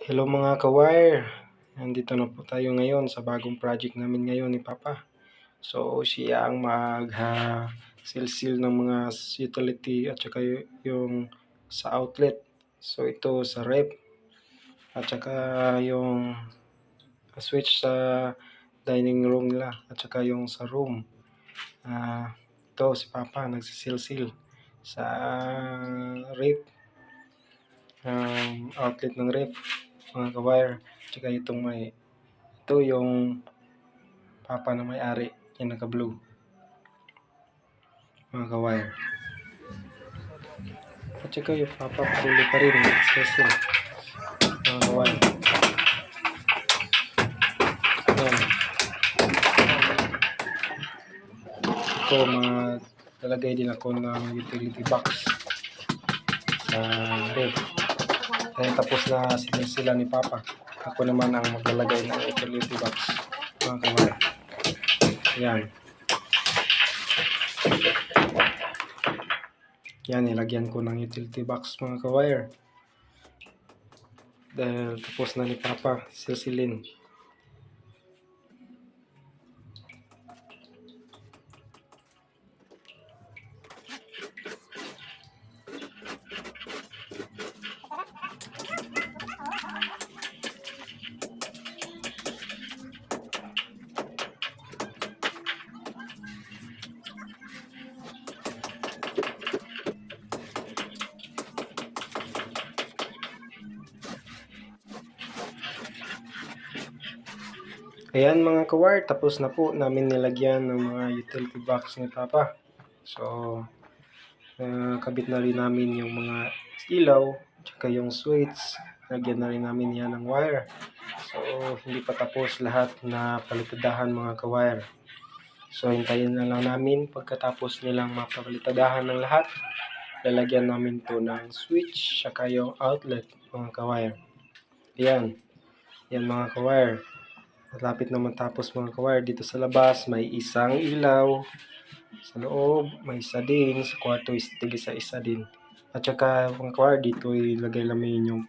Hello mga ka-wire, nandito na po tayo ngayon sa bagong project namin ngayon ni Papa. So siya ang mag-seal ng mga utility at saka yung sa outlet. So ito sa rep at saka yung switch sa dining room nila at saka yung sa room. Ito si Papa nagsisil sa rep, outlet ng rep mga ka-wire. Tsaka ito yung Papa na may-ari, yung naka-blue mga ka-wire. At saka yung Papa patuloy pa rin nagsisil mga ka-wire. Ayan. Ito lalagay din ako ng utility box sa ref. Kaya tapos na sila ni Papa. Ako naman ang maglalagay ng utility box mga ka-wire. Ayan. Yan, nilagyan ko ng utility box mga ka-wire. Dahil tapos na ni Papa silsilin. Ayan mga ka-wire, tapos na po namin nilagyan ng mga utility box ni Papa. So, kabit na rin namin yung mga ilaw, tsaka yung switch. Lagyan na rin namin yan ng wire. So, hindi pa tapos lahat na palitadahan mga ka-wire. So, hintayin na lang namin pagkatapos nilang mapalitadahan ng lahat. Lalagyan namin to ng switch, tsaka yung outlet mga ka-wire. Ayan. Yan mga ka-wire. Malapit na matapos mga ka-wire. Dito sa labas may isang ilaw, sa loob may isa din, sa kwarto is tig isa din. At saka mga ka-wire dito ilagay namin yung